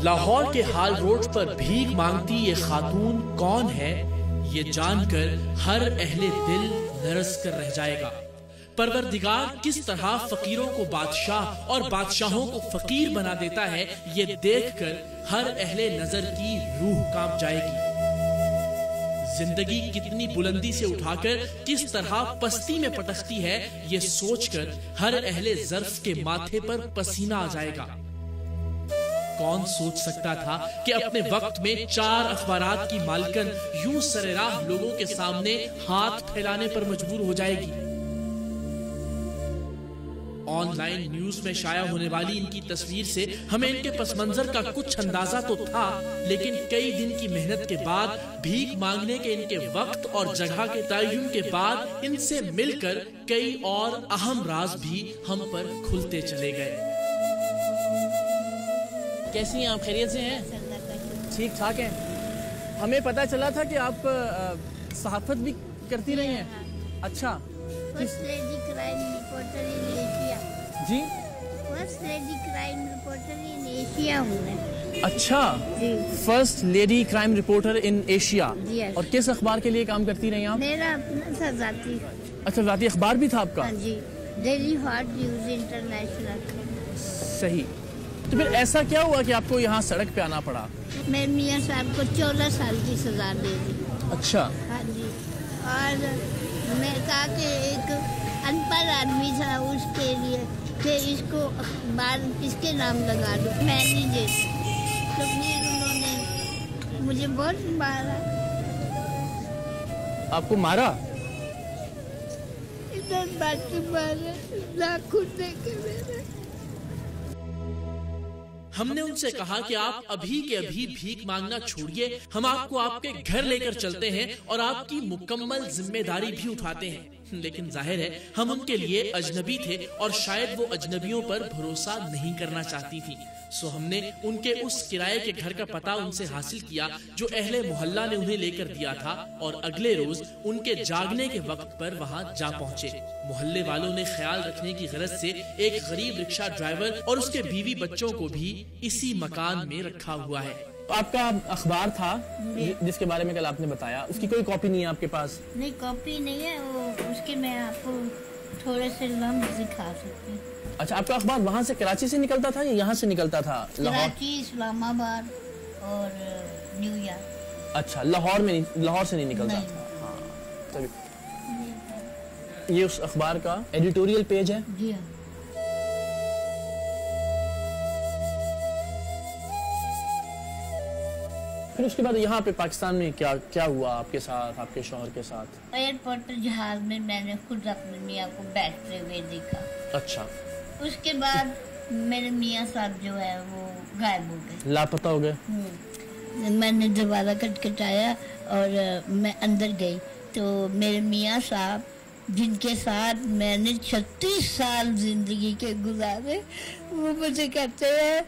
لاہور کے hall road پر بھیک مانگتی یہ خاتون کون ہے، یہ جان کر ہر اہل دل لرز کر رہ جائے گا۔ پروردگار کس طرح فقیروں کو بادشاہ اور بادشاہوں کو فقیر بنا دیتا ہے، یہ دیکھ کر ہر اہل نظر کی روح کانپ جائے گی۔ زندگی کتنی بلندی سے اٹھا کر کس طرح پستی میں پٹکتی ہے، یہ سوچ کر ہر اہل ظرف کے ماتھے پر پسینہ آ جائے گا۔ کون سوچ سکتا تھا کہ اپنے وقت میں 4 اخبارات کی مالکن یوں سرراہ لوگوں کے سامنے ہاتھ پھیلانے پر مجبور ہو جائے گی۔ آن لائن نیوز میں شائع ہونے والی ان کی تصویر سے ہمیں ان کے پس منظر کا کچھ اندازہ تو تھا، لیکن کئی دن کی محنت کے بعد، بھیک مانگنے کے ان کے وقت اور جگہ کے تعین کے بعد، ان سے مل کر کئی اور اہم راز بھی ہم پر کھلتے چلے گئے۔ کیسی ہیں آپ؟ خیریت سے ہیں؟ ٹھیک ٹھاک ہیں۔ ہمیں پتہ چلا تھا کہ آپ صحافت بھی کرتی رہی ہیں۔ اچھا، first lady crime reporter in Asia. جی، first lady crime reporter in Asia ہوں میں۔ اچھا، جی، first lady crime reporter in Asia. جی، اور کس اخبار کے لیے کام کرتی رہی آپ؟ میرا اپنا تھا ذاتی۔ اچھا، ذاتی اخبار بھی تھا آپ کا؟ ہاں جی، ڈیلی ہاٹ نیوز انٹرنیشنل۔ صحیح۔ تو پھر ایسا کیا ہوا کہ آپ کو یہاں سڑک پہ آنا پڑا؟ میں میاں صاحب کو 14 سال کی سزا دے دی۔ اچھا، ہاں جی، اور میں کہا کہ ایک ان پڑھ آدمی تھا، اس کے لیے کہ اس کو اخبار کس کے نام لگا دو، میں نہیں دیتی۔ تو پھر انہوں نے مجھے بہت مارا۔ آپ کو مارا؟ ادھر بات مارا، ناخن دے کے میرے۔ ہم نے ان سے کہا کہ آپ ابھی کے ابھی بھیک مانگنا چھوڑیے، ہم آپ کو آپ کے گھر لے کر چلتے ہیں اور آپ کی مکمل ذمہ داری بھی اٹھاتے ہیں، لیکن ظاہر ہے ہم ان کے لیے اجنبی تھے اور شاید وہ اجنبیوں پر بھروسہ نہیں کرنا چاہتی تھی۔ سو ہم نے ان کے اس کرائے کے گھر کا پتہ ان سے حاصل کیا جو اہل محلہ نے انہیں لے کر دیا تھا، اور اگلے روز ان کے جاگنے کے وقت پر وہاں جا پہنچے۔ محلے والوں نے خیال رکھنے کی غرض سے ایک غریب رکشہ ڈرائیور اور اس کے بیوی بچوں کو بھی اسی مکان میں رکھا ہوا ہے۔ آپ کا اخبار تھا جس کے بارے میں کل آپ نے بتایا، اس کی کوئی کاپی نہیں ہے آپ کے پاس؟ نہیں، کاپی نہیں ہے، وہ اس کے میں آپ کو تھوڑے سے لمحے دکھا سکتی ہوں۔ اچھا، آپ کا اخبار وہاں سے کراچی سے نکلتا تھا یا یہاں سے نکلتا تھا؟ کراچی، اسلام آباد اور نیو یارک۔ اچھا، لاہور سے نہیں نکلتا تھا؟ ہاں، تبھی۔ یہ اس اخبار کا ایڈیٹوریل پیج ہے؟ جی ہاں۔ پھر اس کے بعد یہاں پہ پاکستان میں کیا ہوا آپ کے ساتھ، آپ کے شوہر کے ساتھ؟ ایئرپورٹ جہاز میں میں نے خود اپنے میاں کو بیٹھتے ہوئے دیکھا۔ اچھا، اس کے بعد میرے میاں صاحب جو ہے وہ غائب ہو گئے، لاپتہ ہو گئے۔ میں نے دوبارہ کٹکھٹایا اور میں اندر گئی تو میرے میاں صاحب جن کے ساتھ میں نے 36 سال زندگی کے گزارے، وہ مجھے کہتے ہیں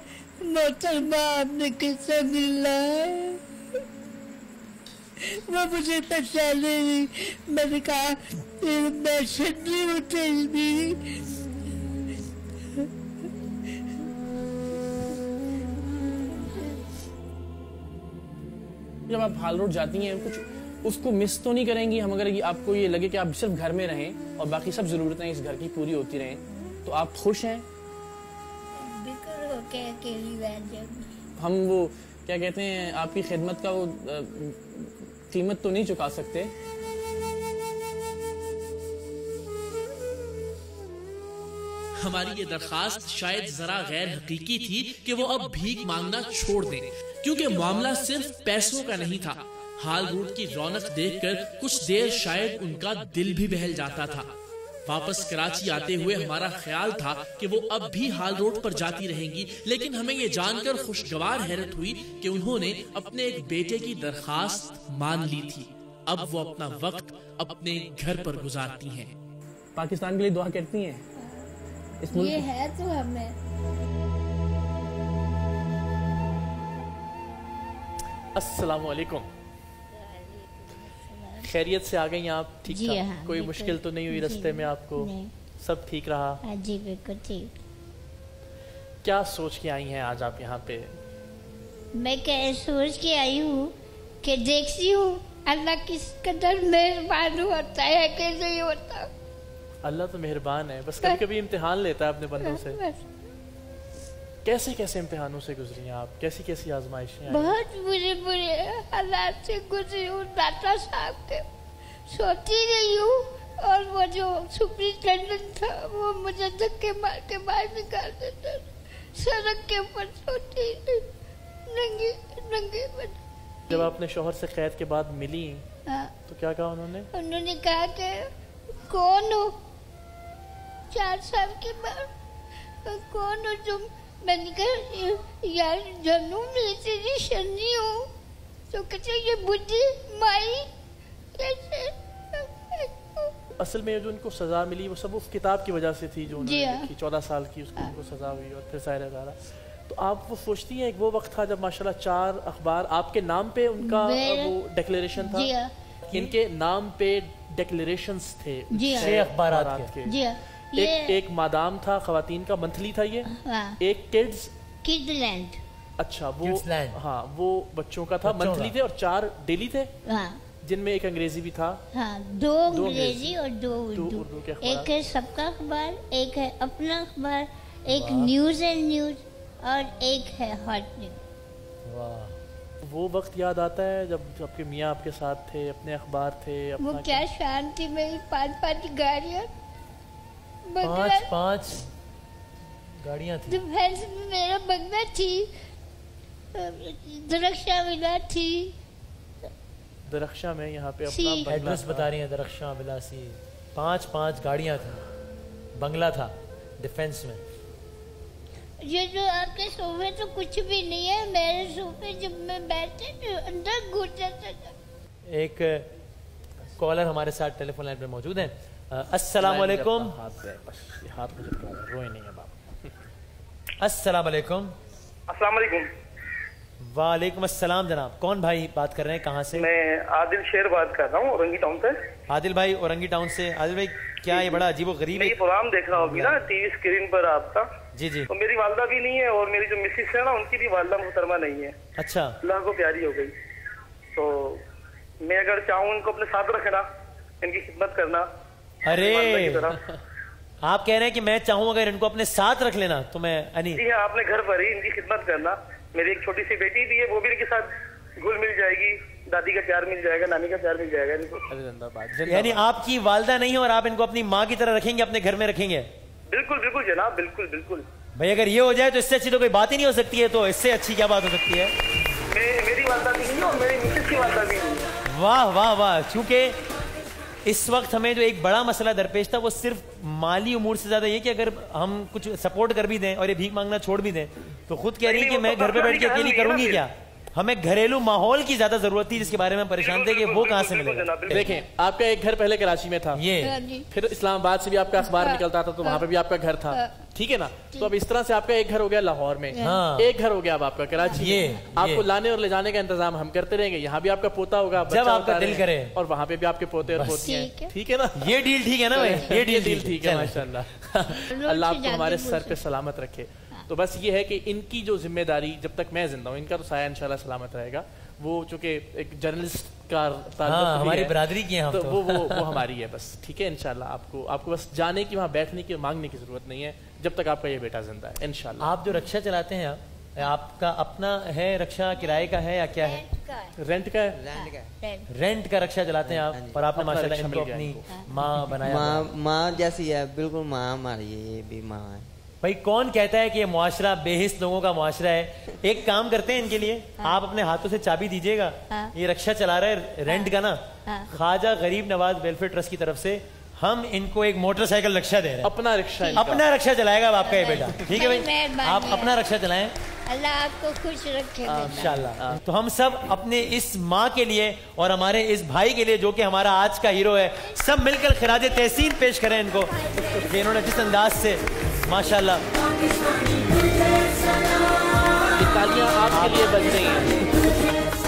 محترمہ آپ نے کس سے ملنا ہے؟ وہ مجھے پہچانے نہیں۔ میں نے کہا میں شدی ہوں تیری بیوی۔ جب آپ ہال روڈ جاتی ہیں کچھ اس کو مس تو نہیں کریں گی؟ ہم اگر آپ کو یہ لگے کہ آپ صرف گھر میں رہیں اور باقی سب ضرورتیں اس گھر کی پوری ہوتی رہیں تو آپ خوش ہیں؟ بالکل ہو کے اکیلی بیٹھ جاؤں۔ ہم وہ کیا کہتے ہیں، آپ کی خدمت کا وہ قیمت تو نہیں چکا سکتے۔ ہماری یہ درخواست شاید ذرا غیر حقیقی تھی کہ وہ اب بھیک مانگنا چھوڑ دیں، کیونکہ معاملہ صرف پیسوں کا نہیں تھا۔ ہال روڈ کی رونق دیکھ کر کچھ دیر شاید ان کا دل بھی بہل جاتا تھا۔ واپس کراچی آتے ہوئے ہمارا خیال تھا کہ وہ اب بھی ہال روڈ پر جاتی رہیں گی، لیکن ہمیں یہ جان کر خوشگوار حیرت ہوئی کہ انہوں نے اپنے ایک بیٹے کی درخواست مان لی تھی۔ اب وہ اپنا وقت اپنے گھر پر گزارتی ہیں۔ پاکستان کے لیے دعا کرتی ہیں؟ اس ملک یہ ہے تو ہمیں۔ السلام علیکم، خیریت سے آ گئی آپ؟ ٹھیک جی ٹھاک؟ ہاں، کوئی مشکل تو نہیں ہوئی رستے میں آپ کو؟ نہیں۔ سب ٹھیک رہا؟ جی بالکل ٹھیک۔ کیا سوچ کے آئی ہیں آج آپ یہاں پہ؟ मैं क्या सोच के आई हूँ कि देखती हूँ अल्लाह किस कदर मेहरबान होता है कि नहीं होता। अल्लाह तो मेहरबान है, बस कभी कभी इम्तिहान लेता है अपने बंदों से। कैसे कैसे इम्तिहानों से गुजरी हैं आप, कैसी कैसी आजमाइशें आई? बहुत बुरे बुरे हालात से गुजरी हूँ। दाता साहब के सोती रही हूँ और वो जो सुपरिटेंडेंट था वो मुझे धक्के मार के बाहर निकाल देता। सड़क के ऊपर सोती नंगे नंगे। जब आपने शोहर से कैद के बाद मिली तो क्या कहा उन्होंने? उन्होंने कहा कि कौन हो? 4 साल के बाद कौन हो तुम? मैंने कहा यार जानू मैं तेरी शनी हूँ। तो कहते ये बुद्धि माई कैसे? असल में जो उनको सजा मिली वो सब उस किताब की वजह से थी जो उन्होंने लिखी। 14 साल की उसको उनको सजा हुई और फिर साहिर हज़ारा। तो आप वो सोचती हैं वो वक्त था जब माशाल्लाह 4 अखबार आपके नाम पे उनका वो डिक्लेरेशन था? इनके नाम पे डिक्लेरेशंस थे 6 अखबारात के। एक मादाम था, खवातीन का मंथली था ये। एक किडलैंड, अच्छा वो हाँ वो बच्चों का था, मंथली थे, और 4 डेली थे जिनमें एक अंग्रेजी भी था। हाँ, 2 अंग्रेजी और 2 उर्दू के अखबार। एक है सबका अखबार, एक है अपना अखबार, एक न्यूज एंड न्यूज और एक है हॉट न्यूज। वाह, वो वक्त याद आता है जब आपके मियाँ आपके साथ थे, अपने अखबार थे। वो क्या शान थी मेरी। 5 गाड़ियाँ, 5 गाड़ियाँ थी। डिफेंस में मेरा बंगला थी, दरख्शा विला थी। दरख्शा में यहाँ पे अपना एड्रेस बता रही है, दरख्शा विलासी। 5 गाड़ियाँ थी, बंगला था डिफेंस में। ये जो आपके सोफे तो कुछ भी नहीं है। मेरे सोफे जब मैं बैठे तो अंदर घुस जाता था। एक कॉलर हमारे साथ टेलीफोन लाइन पे मौजूद है। अस्सलाम वालेकुम। हाथ मुझे रोए नहीं है बाप। अस्सलाम वालेकुम। अस्सलाम वालेकुम। वालेकुम अस्सलाम जनाब, कौन भाई बात कर रहे हैं, कहाँ से? मैं आदिल शेर बात कर रहा हूँ औरंगी टाउन से। आदिल भाई औरंगी टाउन से। आदिल भाई क्या ये बड़ा अजीब गरीब है? प्रोग्राम देख रहा हूँ अभी ना टीवी स्क्रीन पर आपका। जी जी। तो मेरी वालदा भी नहीं है और मेरी जो मिसेस है ना उनकी भी वालदा मुहतरमा नहीं है। अच्छा। अल्लाह को प्यारी हो गई। तो मैं अगर चाहूँ इनको अपने साथ रखना, इनकी खिदमत करना। अरे आप कह रहे हैं कि मैं चाहूँ अगर इनको अपने साथ रख लेना तो मैं जी हाँ, आपने घर पर ही इनकी खिदमत करना। मेरी एक छोटी सी बेटी भी है, वो भी इनके साथ घुल मिल जाएगी। दादी का प्यार मिल जाएगा, नानी का प्यार मिल जाएगा इनको। यानी आपकी वालदा नहीं है और आप इनको अपनी माँ की तरह रखेंगे, अपने घर में रखेंगे? बिल्कुल बिल्कुल जनाब, बिल्कुल बिल्कुल। भाई अगर ये हो जाए तो इससे अच्छी तो कोई बात ही नहीं हो सकती है। तो इससे अच्छी क्या बात हो सकती है? मेरी वालदा भी नहीं है और मेरी मिसेस की वालदा भी नहीं है। वाह वाह वाह। चूंकि इस वक्त हमें जो एक बड़ा मसला दरपेश था वो सिर्फ माली उमूर से ज्यादा ये कि अगर हम कुछ सपोर्ट कर भी दें और ये भीख मांगना छोड़ भी दें तो खुद कह रही है कि मैं घर पे बैठ के अकेली करूंगी क्या? हमें घरेलू माहौल की ज्यादा जरूरत थी जिसके बारे में परेशान थे कि वो कहाँ से मिलेगा। देखें, आपका एक घर पहले कराची में था, ये फिर इस्लामाबाद से भी आपका अखबार निकलता था तो वहाँ पे भी आपका घर था, ठीक है ना? तो अब इस तरह से आपका एक घर हो गया लाहौर में, एक घर हो गया अब आपका कराची में। आपको लाने और ले जाने का इंतजाम हम करते रहेंगे। यहाँ भी आपका पोता होगा जब आपका दिल करे, और वहाँ पे भी आपके पोते और पोतियां, ठीक है ना? ये डील ठीक है ना भाई? ये डील ठीक है माशाल्लाह। अल्लाह आपको हमारे सर पे सलामत रखे। तो बस ये है कि इनकी जो जिम्मेदारी जब तक मैं जिंदा हूँ, इनका तो साया इंशाल्लाह सलामत रहेगा। वो चूंकि एक जर्नलिस्ट का हमारी बरादरी की है, तो वो हमारी है बस, ठीक है इंशाल्लाह। आपको बस जाने की, वहाँ बैठने की, मांगने की जरूरत नहीं है जब तक आपका ये बेटा जिंदा है इंशाल्लाह। आप जो रक्षा चलाते हैं आपका अपना है रक्षा, किराए का है या क्या है? रेंट का है। रेंट का रक्षा चलाते हैं आप, और आपने माशाल्लाह इनको अपनी माँ बनाया। माँ जैसी है, बिल्कुल माँ हमारी है, ये भी माँ है। भाई कौन कहता है कि ये मुआशरा बेहिस लोगों का मुआशरा है? एक काम करते हैं इनके लिए, आप अपने हाथों से चाबी दीजिएगा। ये रक्षा चला रहे रेंट का ना, ख्वाजा गरीब नवाज वेलफेयर ट्रस्ट की तरफ से हम इनको एक मोटरसाइकिल रक्षा दे रहे हैं। अपना रक्षा, अपना रक्षा चलाएगा आपका ये बेटा, ठीक है भाई? आप अपना रक्षा चलाएं, अल्लाह आपको खुश रखे इंशाल्लाह। तो हम सब अपने इस माँ के लिए और हमारे इस भाई के लिए जो कि हमारा आज का हीरो है, सब मिलकर खिराज तहसीन पेश करें इनको कि इन्होंने जिस अंदाज से माशाल्लाह। तालियां आपके लिए बज रही हैं।